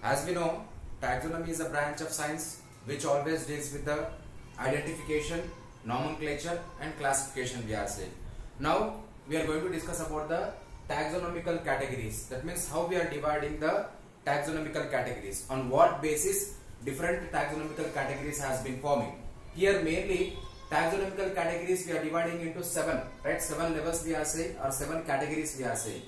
As we know, taxonomy is a branch of science which always deals with the identification, nomenclature and classification, we are saying. Now we are going to discuss about the taxonomical categories. That means how we are dividing the taxonomical categories, on what basis different taxonomical categories has been forming. Here mainly taxonomical categories we are dividing into 7, right? 7 levels we are saying, or 7 categories we are saying.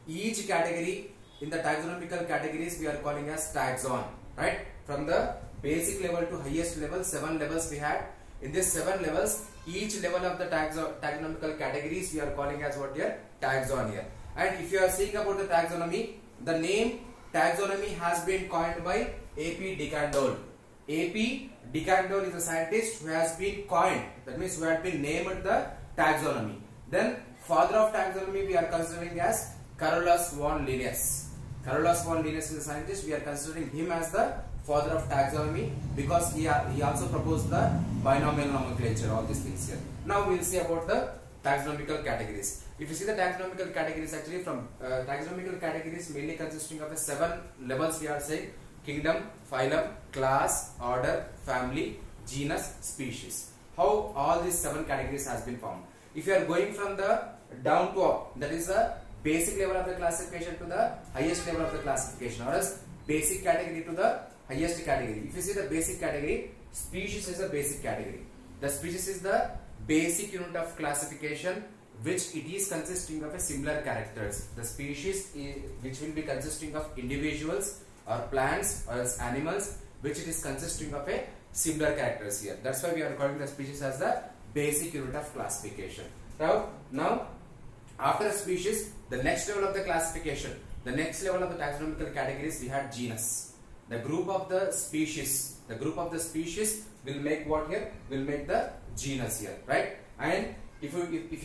Each category in the taxonomical categories we are calling as taxon, right? From the basic level to highest level, 7 levels we had. In these 7 levels, each level of the taxonomical categories we are calling as what here? Taxon here. And if you are seeing about the taxonomy, the name taxonomy has been coined by A.P. de Candolle. A.P. de Candolle is a scientist who has been coined, that means who had been named the taxonomy. Then father of taxonomy we are considering as Carolus von Linnaeus. Carolus von Linnaeus is a scientist, we are considering him as the father of taxonomy because he also proposed the binomial nomenclature, all these things here. Now we will see about the taxonomical categories. If you see the taxonomical categories, actually from taxonomical categories mainly consisting of 7 levels we are saying: kingdom, phylum, class, order, family, genus, species. How all these 7 categories has been formed. If you are going from the down to up, that is the basic level of the classification to the highest level of the classification, or as basic category to the highest category. If you see the basic category, species is a basic category. The species is the basic unit of classification which it is consisting of a similar characters. The species which will be consisting of individuals or plants or else animals which it is consisting of a similar characters here. That's why we are calling the species as the basic unit of classification. Now after species, the next level of the classification, the next level of the taxonomical categories, we had genus. The group of the species, will make what here? Will make the genus here, right? And if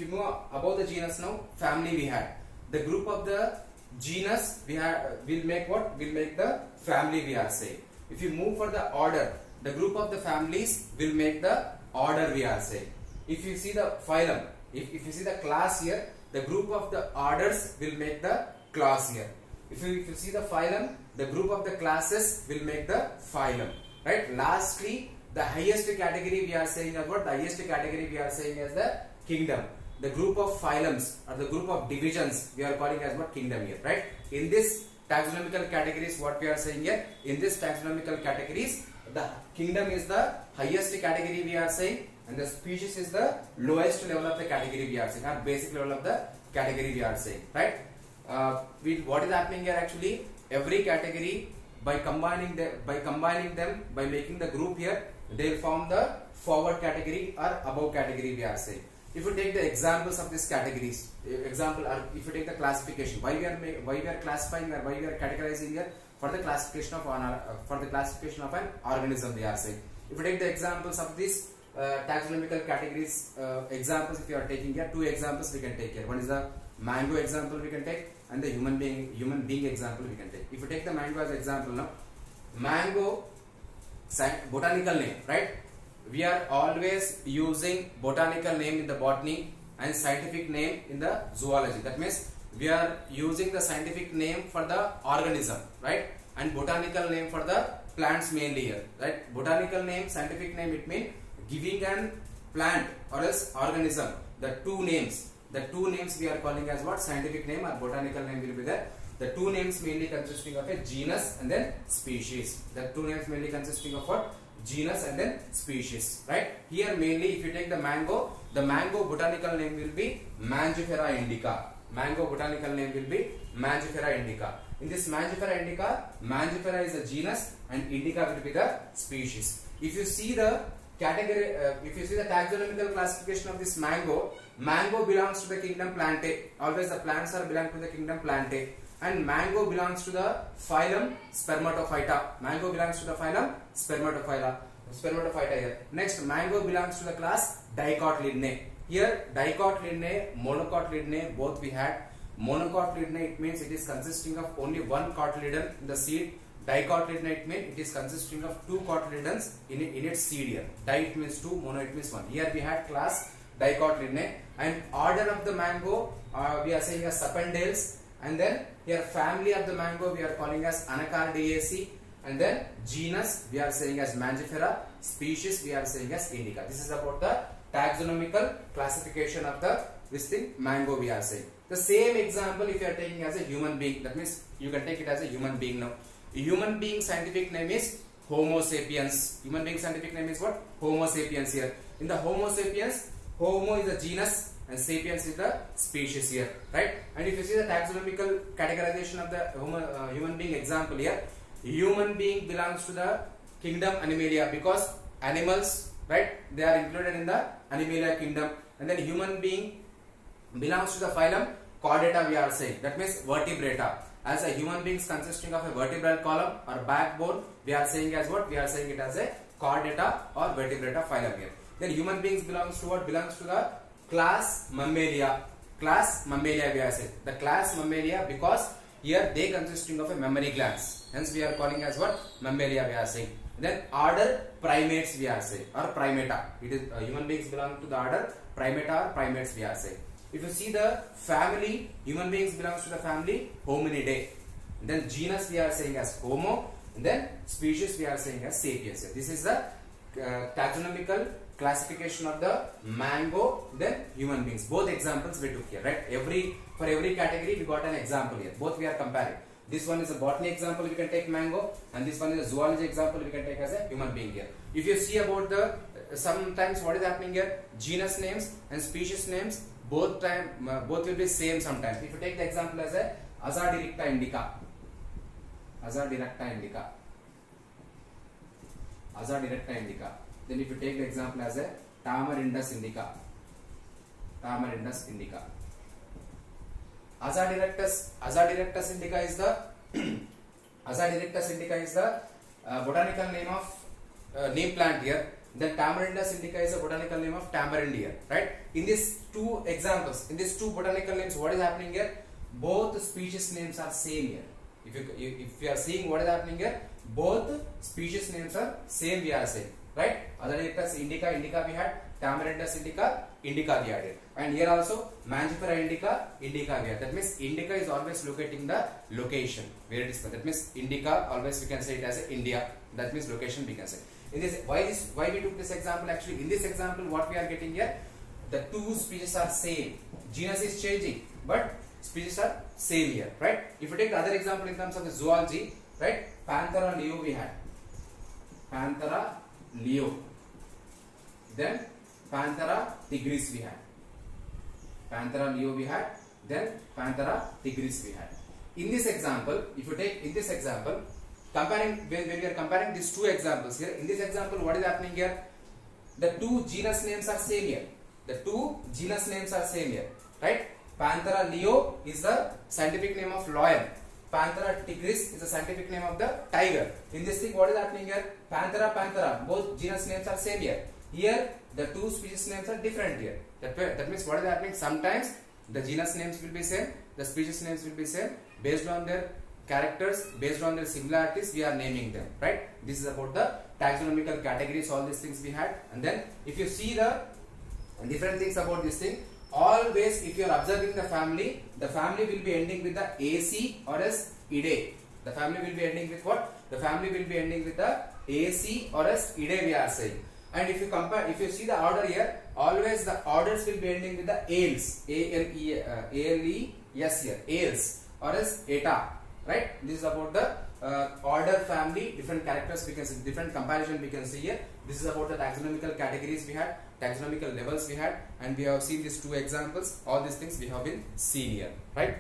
you move above the genus now, family we had. The group of the genus will make what? Will make the family we are saying. If you move for the order, the group of the families will make the order we are saying. If you see the phylum, if you see the class here, the group of the orders will make the class here. If you see the phylum, the group of the classes will make the phylum, right? Lastly, the highest category we are saying about, the highest category we are saying as the kingdom. The group of phylums or the group of divisions we are calling as what? Kingdom here, right? In this taxonomical categories, what we are saying here, in this taxonomical categories, the kingdom is the highest category we are saying, and the species is the lowest level of the category we are saying, or basic level of the category we are saying, right? What is happening here actually? Every category, by combining them, by making the group here, they will form the forward category or above category we are saying. If you take the examples of these categories, if you take the classification, why we are classifying or why we are categorizing here? For the classification of an organism they are saying. If you take the examples of these taxonomical categories, examples if you are taking here, 2 examples we can take here. One is the mango example we can take, and the human being example we can take. If you take the mango as example now, mango botanical name, right? We are always using botanical name in the botany and scientific name in the zoology. That means we are using the scientific name for the organism, right? And botanical name for the plants mainly here, right? Botanical name, scientific name, it means giving an plant or else organism the 2 names. The 2 names we are calling as what? Scientific name or botanical name will be there. The 2 names mainly consisting of a genus and then species. The 2 names mainly consisting of what? Genus and then species, right? Here mainly if you take the mango botanical name will be Mangifera indica. Mango botanical name will be Mangifera indica. In this Mangifera indica, Mangifera is the genus and indica will be the species. If you see the category, if you see the taxonomical classification of this mango belongs to the kingdom Plantae. Always the plants are belong to the kingdom Plantae. And mango belongs to the phylum Spermatophyta. Mango belongs to the phylum Spermatophyta here. Next, mango belongs to the class Dicotyledonnae. Here Dicotyledonnae, Monocotyledonnae, both we had. Monocotyledonnae, it means it is consisting of only 1 cotyledon in the seed. Dicotyledonnae, it means it is consisting of 2 cotyledons in its seed here. Di it means 2, mono it means 1. Here we had class Dicotyledonnae, and order of the mango we are saying as Sapindales, and then here family of the mango we are calling as Anacardiaceae, and then genus we are saying as Mangifera, species we are saying as Indica. This is about the taxonomical classification of the this thing mango we are saying. The same example if you are taking as a human being, that means you can take it as a human being now. Human being scientific name is Homo sapiens. Human being scientific name is what? Homo sapiens here. In the Homo sapiens, Homo is the genus and sapiens is the species here, right? And if you see the taxonomical categorization of the human being example here, human being belongs to the kingdom Animalia because animals, right? They are included in the Animalia kingdom, and then human being belongs to the phylum Chordata we are saying. That means vertebrata. As a human beings consisting of a vertebral column or backbone, we are saying as what? We are saying it as a Chordata or vertebrata phylum here. Then human beings belongs to what? Belongs to the class Mammalia. Class Mammalia we are saying. The class Mammalia because here they consisting of a mammary glands. Hence we are calling as what? Mammalia we are saying. Then order primates we are saying, or primata. It is human beings belong to the order primata or primates we are saying. If you see the family, human beings belongs to the family Hominidae. Then genus we are saying as Homo. And then species we are saying as Sapiens. This is the taxonomical classification of the mango, then human beings. Both examples we took here, right? For every category we got an example here. Both we are comparing. This one is a botany example, we can take mango, and this one is a zoology example, we can take as a human being here. If you see about the sometimes what is happening here, genus names and species names both will be same sometimes. If you take the example as a Azadirachta indica, Azadirachta indica, Azadirachta indica. Then if you take the example as a Tamarindus indica, Tamarindus indica. Azadirachtus indica is the Azadirachtus indica is the botanical name of neem plant here. Then Tamarindus indica is the botanical name of tamarind here, right? In these two examples, in these two botanical names, what is happening here? Both species names are same here. If you are seeing what is happening here, both species names are same we are saying, right? Azadirachtus indica, indica we had, Tamarindus indica, indica we had here. And here also Mangifera indica, indica we had. That means indica is always locating the location where it is. That means indica always we can say it as a India. That means location we can say. In this, why we took this example? Actually, in this example, what we are getting here, the two species are same. Genus is changing, but species are same here, right? If you take the other example in terms of the zoology, right? Panthera leo we had, Panthera leo. Then Panthera tigris we had, Panthera leo we had. Then Panthera tigris we had. In this example, if you take in this example, comparing when we are comparing these two examples here, in this example what is happening here, the two genus names are same here, the two genus names are same here, right? Panthera leo is the scientific name of lion, Panthera tigris is the scientific name of the tiger. In this thing what is happening here, Panthera, both genus names are same here. Here the two species names are different here. That means what is happening, sometimes the genus names will be same, the species names will be same, based on their characters, based on their similarities we are naming them, right? This is about the taxonomical categories, all these things we had. And then if you see the different things about this thing, always if you are observing the family will be ending with the AC or as ide. The family will be ending with what? The family will be ending with the AC or as ide we are saying. And if you compare, if you see the order here, always the orders will be ending with the ales, A-L-E-S here, ales or as eta, right? This is about the order, family, different characters we can see, different comparison we can see here. This is about the taxonomical categories we had, taxonomical levels we had, and we have seen these two examples. All these things we have been seen here, right?